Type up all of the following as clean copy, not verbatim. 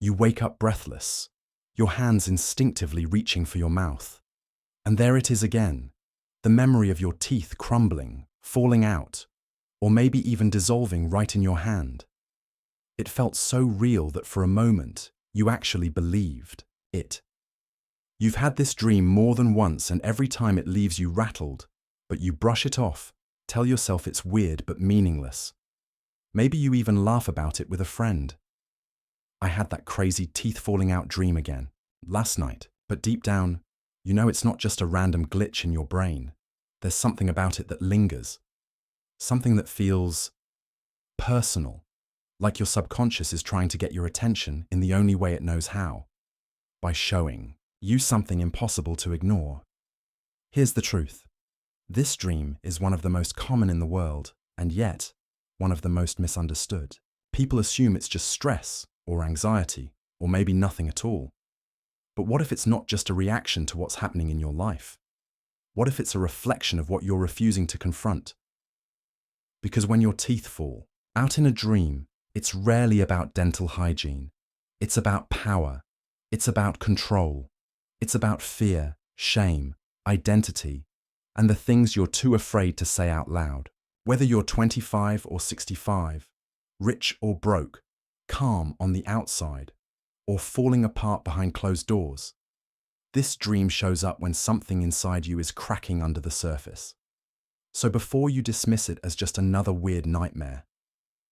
You wake up breathless, your hands instinctively reaching for your mouth. And there it is again, the memory of your teeth crumbling, falling out, or maybe even dissolving right in your hand. It felt so real that for a moment, you actually believed it. You've had this dream more than once, and every time it leaves you rattled, but you brush it off, tell yourself it's weird but meaningless. Maybe you even laugh about it with a friend. I had that crazy teeth falling out dream again, last night, but deep down, you know it's not just a random glitch in your brain. There's something about it that lingers. Something that feels personal, like your subconscious is trying to get your attention in the only way it knows how, by showing you something impossible to ignore. Here's the truth. This dream is one of the most common in the world, and yet, one of the most misunderstood. People assume it's just stress, or anxiety, or maybe nothing at all. But what if it's not just a reaction to what's happening in your life? What if it's a reflection of what you're refusing to confront? Because when your teeth fall out in a dream, it's rarely about dental hygiene. It's about power. It's about control. It's about fear, shame, identity, and the things you're too afraid to say out loud. Whether you're 25 or 65, rich or broke, calm on the outside, or falling apart behind closed doors, this dream shows up when something inside you is cracking under the surface. So before you dismiss it as just another weird nightmare,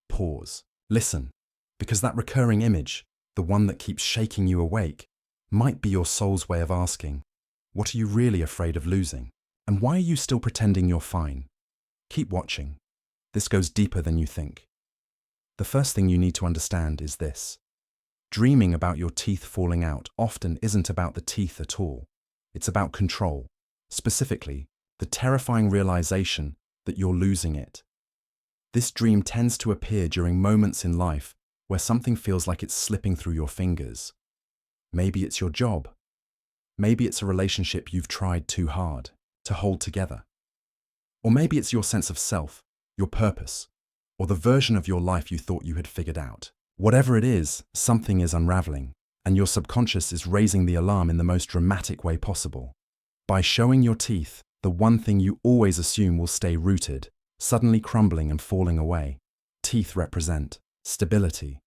pause, listen, because that recurring image, the one that keeps shaking you awake, might be your soul's way of asking, what are you really afraid of losing? And why are you still pretending you're fine? Keep watching. This goes deeper than you think. The first thing you need to understand is this. Dreaming about your teeth falling out often isn't about the teeth at all. It's about control, specifically, the terrifying realization that you're losing it. This dream tends to appear during moments in life where something feels like it's slipping through your fingers. Maybe it's your job. Maybe it's a relationship you've tried too hard to hold together. Or maybe it's your sense of self, your purpose, or the version of your life you thought you had figured out. Whatever it is, something is unraveling, and your subconscious is raising the alarm in the most dramatic way possible. By showing your teeth, the one thing you always assume will stay rooted, suddenly crumbling and falling away. Teeth represent stability.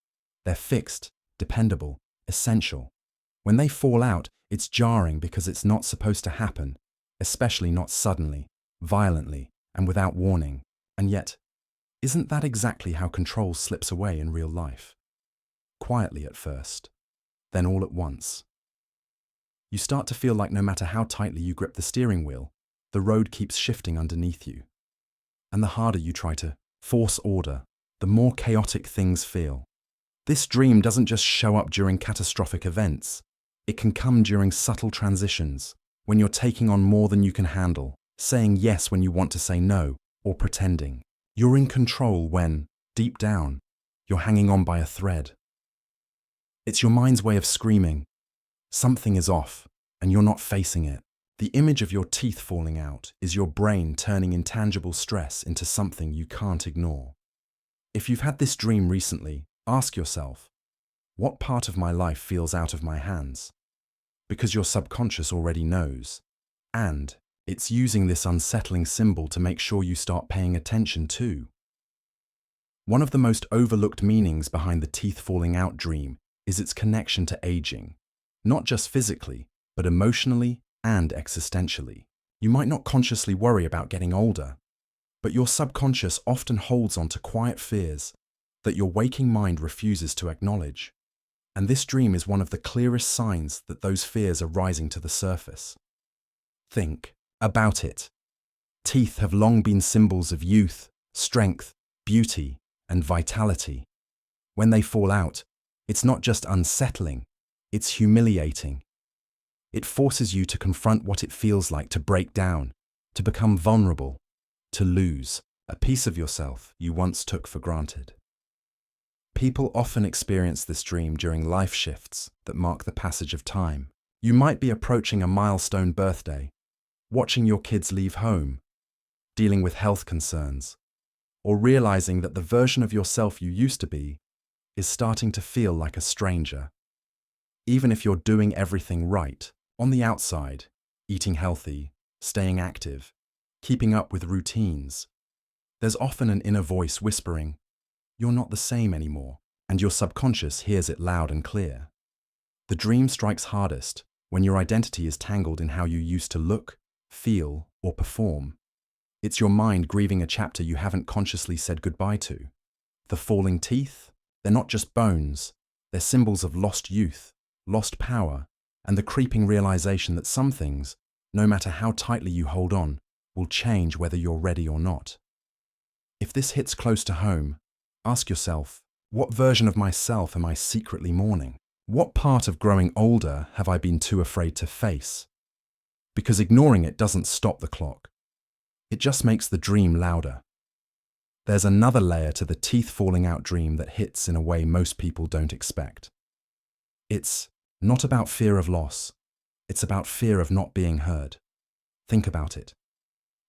They're fixed, dependable, essential. When they fall out, it's jarring because it's not supposed to happen, especially not suddenly, violently, and without warning. And yet, isn't that exactly how control slips away in real life? Quietly at first, then all at once. You start to feel like no matter how tightly you grip the steering wheel, the road keeps shifting underneath you. And the harder you try to force order, the more chaotic things feel. This dream doesn't just show up during catastrophic events. It can come during subtle transitions, when you're taking on more than you can handle, saying yes when you want to say no, or pretending. You're in control when, deep down, you're hanging on by a thread. It's your mind's way of screaming, something is off, and you're not facing it. The image of your teeth falling out is your brain turning intangible stress into something you can't ignore. If you've had this dream recently, ask yourself, what part of my life feels out of my hands? Because your subconscious already knows, and it's using this unsettling symbol to make sure you start paying attention too. One of the most overlooked meanings behind the teeth falling out dream is its connection to aging, not just physically, but emotionally and existentially. You might not consciously worry about getting older, but your subconscious often holds on to quiet fears that your waking mind refuses to acknowledge. And this dream is one of the clearest signs that those fears are rising to the surface. Think about it. Teeth have long been symbols of youth, strength, beauty, and vitality. When they fall out, it's not just unsettling, it's humiliating. It forces you to confront what it feels like to break down, to become vulnerable, to lose a piece of yourself you once took for granted. People often experience this dream during life shifts that mark the passage of time. You might be approaching a milestone birthday, watching your kids leave home, dealing with health concerns, or realizing that the version of yourself you used to be is starting to feel like a stranger. Even if you're doing everything right, on the outside, eating healthy, staying active, keeping up with routines, there's often an inner voice whispering, "You're not the same anymore," and your subconscious hears it loud and clear. The dream strikes hardest when your identity is tangled in how you used to look, feel, or perform. It's your mind grieving a chapter you haven't consciously said goodbye to. The falling teeth, they're not just bones, they're symbols of lost youth, lost power, and the creeping realization that some things, no matter how tightly you hold on, will change whether you're ready or not. If this hits close to home, ask yourself, what version of myself am I secretly mourning? What part of growing older have I been too afraid to face? Because ignoring it doesn't stop the clock. It just makes the dream louder. There's another layer to the teeth falling out dream that hits in a way most people don't expect. It's not about fear of loss. It's about fear of not being heard. Think about it.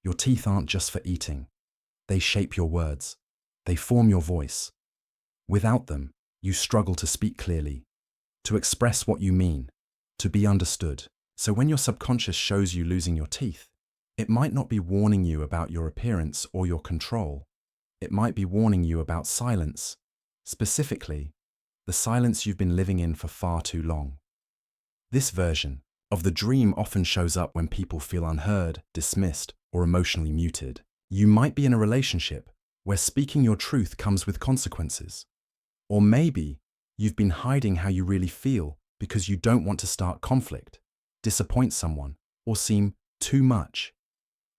Your teeth aren't just for eating. They shape your words. They form your voice. Without them, you struggle to speak clearly, to express what you mean, to be understood. So when your subconscious shows you losing your teeth, it might not be warning you about your appearance or your control. It might be warning you about silence, specifically, the silence you've been living in for far too long. This version of the dream often shows up when people feel unheard, dismissed, or emotionally muted. You might be in a relationship where speaking your truth comes with consequences. Or maybe you've been hiding how you really feel because you don't want to start conflict, disappoint someone, or seem too much.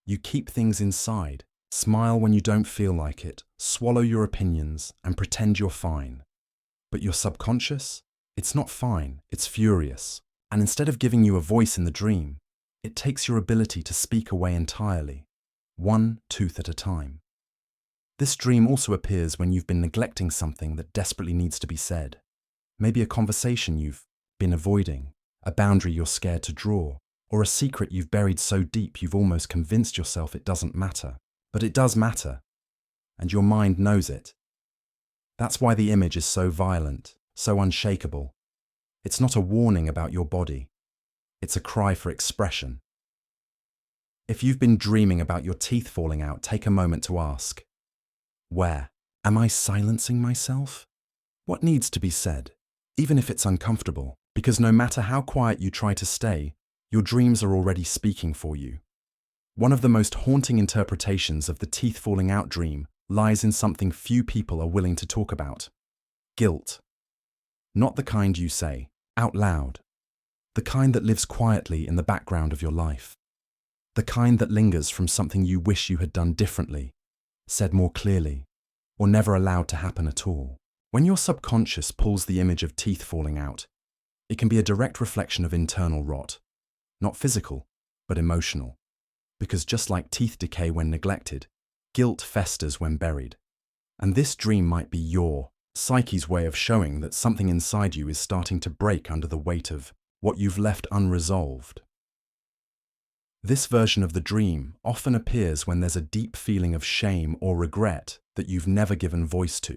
You keep things inside, smile when you don't feel like it, swallow your opinions, and pretend you're fine. But your subconscious? It's not fine, it's furious. And instead of giving you a voice in the dream, it takes your ability to speak away entirely, one tooth at a time. This dream also appears when you've been neglecting something that desperately needs to be said. Maybe a conversation you've been avoiding, a boundary you're scared to draw, or a secret you've buried so deep you've almost convinced yourself it doesn't matter. But it does matter, and your mind knows it. That's why the image is so violent, so unshakable. It's not a warning about your body. It's a cry for expression. If you've been dreaming about your teeth falling out, take a moment to ask, where? Am I silencing myself? What needs to be said, even if it's uncomfortable? Because no matter how quiet you try to stay, your dreams are already speaking for you. One of the most haunting interpretations of the teeth falling out dream lies in something few people are willing to talk about. Guilt. Not the kind you say out loud. The kind that lives quietly in the background of your life. The kind that lingers from something you wish you had done differently, said more clearly, or never allowed to happen at all. When your subconscious pulls the image of teeth falling out, it can be a direct reflection of internal rot. Not physical, but emotional. Because just like teeth decay when neglected, guilt festers when buried. And this dream might be your psyche's way of showing that something inside you is starting to break under the weight of what you've left unresolved. This version of the dream often appears when there's a deep feeling of shame or regret that you've never given voice to.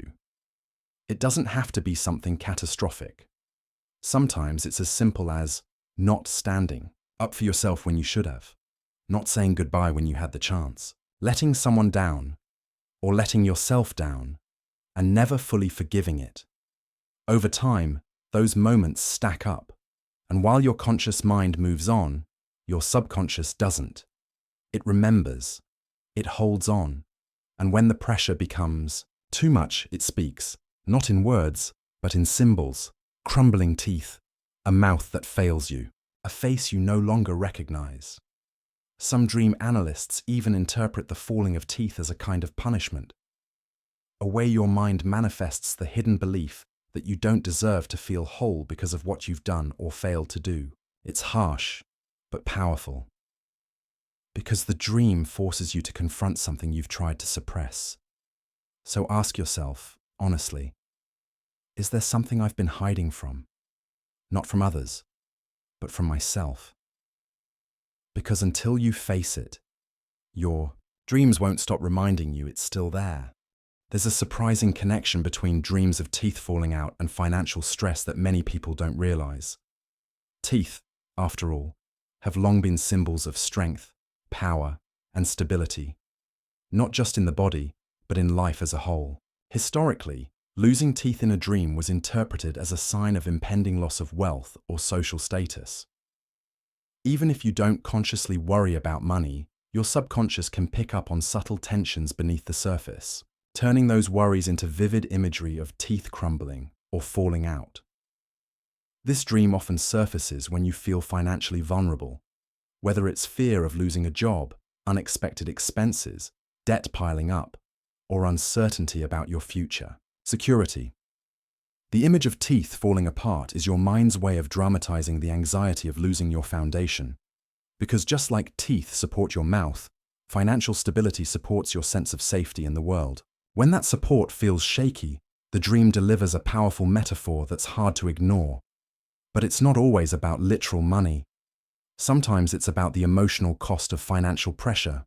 It doesn't have to be something catastrophic. Sometimes it's as simple as not standing up for yourself when you should have, not saying goodbye when you had the chance, letting someone down, or letting yourself down, and never fully forgiving it. Over time, those moments stack up, and while your conscious mind moves on, your subconscious doesn't. It remembers, it holds on, and when the pressure becomes too much, it speaks, not in words, but in symbols, crumbling teeth, a mouth that fails you, a face you no longer recognize. Some dream analysts even interpret the falling of teeth as a kind of punishment, a way your mind manifests the hidden belief that you don't deserve to feel whole because of what you've done or failed to do. It's harsh, but powerful. Because the dream forces you to confront something you've tried to suppress. So ask yourself, honestly, is there something I've been hiding from? Not from others, but from myself. Because until you face it, your dreams won't stop reminding you it's still there. There's a surprising connection between dreams of teeth falling out and financial stress that many people don't realize. Teeth, after all, have long been symbols of strength, power, and stability, not just in the body, but in life as a whole. Historically, losing teeth in a dream was interpreted as a sign of impending loss of wealth or social status. Even if you don't consciously worry about money, your subconscious can pick up on subtle tensions beneath the surface, turning those worries into vivid imagery of teeth crumbling or falling out. This dream often surfaces when you feel financially vulnerable, whether it's fear of losing a job, unexpected expenses, debt piling up, or uncertainty about your future. Security. The image of teeth falling apart is your mind's way of dramatizing the anxiety of losing your foundation. Because just like teeth support your mouth, financial stability supports your sense of safety in the world. When that support feels shaky, the dream delivers a powerful metaphor that's hard to ignore. But it's not always about literal money. Sometimes it's about the emotional cost of financial pressure,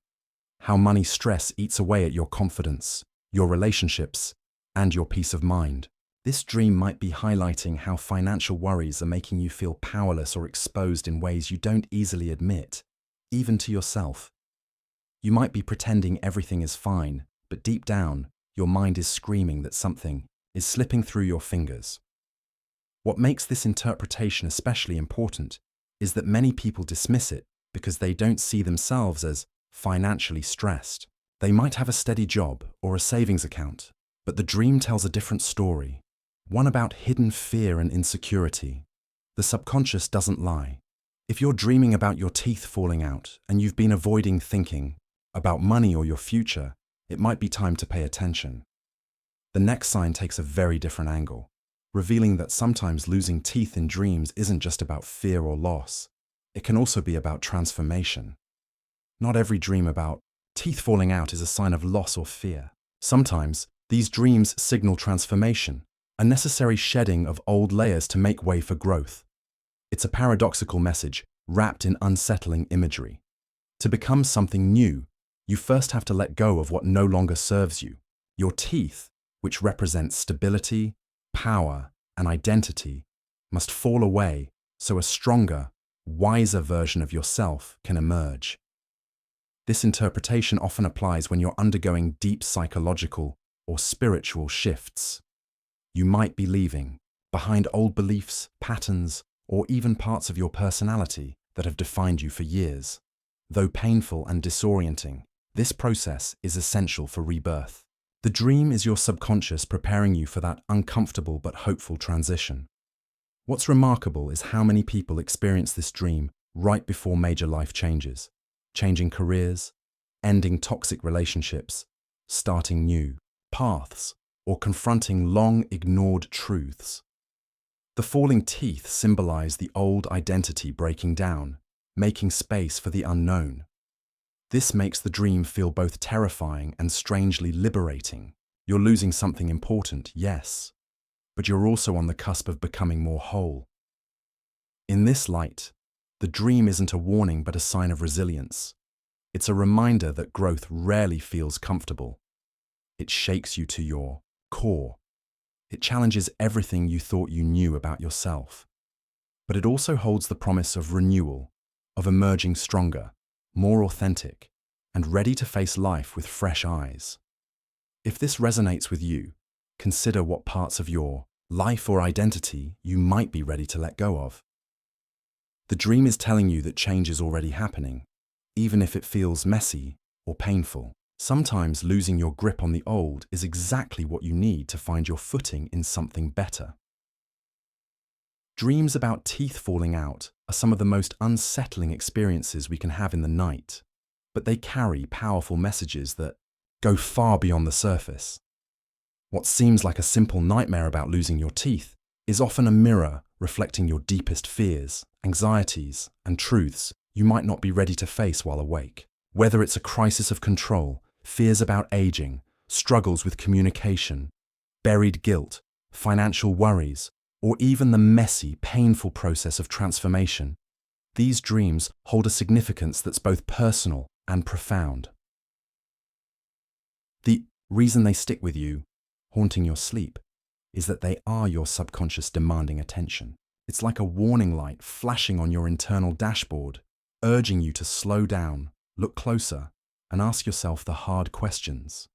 how money stress eats away at your confidence, your relationships, and your peace of mind. This dream might be highlighting how financial worries are making you feel powerless or exposed in ways you don't easily admit, even to yourself. You might be pretending everything is fine, but deep down, your mind is screaming that something is slipping through your fingers. What makes this interpretation especially important is that many people dismiss it because they don't see themselves as financially stressed. They might have a steady job or a savings account, but the dream tells a different story, one about hidden fear and insecurity. The subconscious doesn't lie. If you're dreaming about your teeth falling out and you've been avoiding thinking about money or your future, it might be time to pay attention. The next sign takes a very different angle, revealing that sometimes losing teeth in dreams isn't just about fear or loss. It can also be about transformation. Not every dream about teeth falling out is a sign of loss or fear. Sometimes, these dreams signal transformation, a necessary shedding of old layers to make way for growth. It's a paradoxical message wrapped in unsettling imagery. To become something new, you first have to let go of what no longer serves you. Your teeth, which represent stability, power, and identity, must fall away so a stronger, wiser version of yourself can emerge. This interpretation often applies when you're undergoing deep psychological or spiritual shifts. You might be leaving behind old beliefs, patterns, or even parts of your personality that have defined you for years. Though painful and disorienting, this process is essential for rebirth. The dream is your subconscious preparing you for that uncomfortable but hopeful transition. What's remarkable is how many people experience this dream right before major life changes, changing careers, ending toxic relationships, starting new paths, or confronting long-ignored truths. The falling teeth symbolize the old identity breaking down, making space for the unknown. This makes the dream feel both terrifying and strangely liberating. You're losing something important, yes, but you're also on the cusp of becoming more whole. In this light, the dream isn't a warning but a sign of resilience. It's a reminder that growth rarely feels comfortable. It shakes you to your core. It challenges everything you thought you knew about yourself. But it also holds the promise of renewal, of emerging stronger, more authentic, and ready to face life with fresh eyes. If this resonates with you, consider what parts of your life or identity you might be ready to let go of. The dream is telling you that change is already happening, even if it feels messy or painful. Sometimes losing your grip on the old is exactly what you need to find your footing in something better. Dreams about teeth falling out are some of the most unsettling experiences we can have in the night, but they carry powerful messages that go far beyond the surface. What seems like a simple nightmare about losing your teeth is often a mirror reflecting your deepest fears, anxieties, and truths you might not be ready to face while awake. Whether it's a crisis of control, fears about aging, struggles with communication, buried guilt, financial worries, or even the messy, painful process of transformation, these dreams hold a significance that's both personal and profound. The reason they stick with you, haunting your sleep, is that they are your subconscious demanding attention. It's like a warning light flashing on your internal dashboard, urging you to slow down, look closer, and ask yourself the hard questions.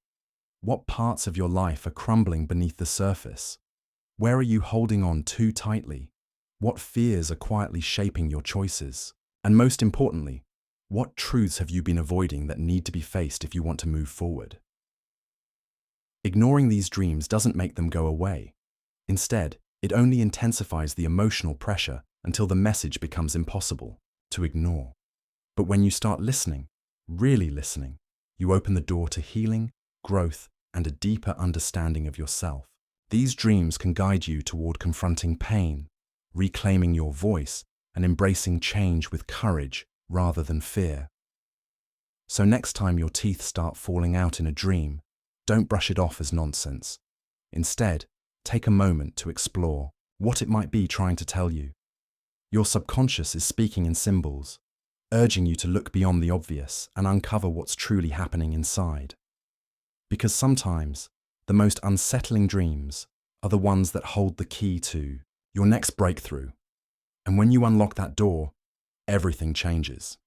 What parts of your life are crumbling beneath the surface? Where are you holding on too tightly? What fears are quietly shaping your choices? And most importantly, what truths have you been avoiding that need to be faced if you want to move forward? Ignoring these dreams doesn't make them go away. Instead, it only intensifies the emotional pressure until the message becomes impossible to ignore. But when you start listening, really listening, you open the door to healing, growth, and a deeper understanding of yourself. These dreams can guide you toward confronting pain, reclaiming your voice, and embracing change with courage rather than fear. So next time your teeth start falling out in a dream, don't brush it off as nonsense. Instead, take a moment to explore what it might be trying to tell you. Your subconscious is speaking in symbols, urging you to look beyond the obvious and uncover what's truly happening inside. Because sometimes, the most unsettling dreams are the ones that hold the key to your next breakthrough. And when you unlock that door, everything changes.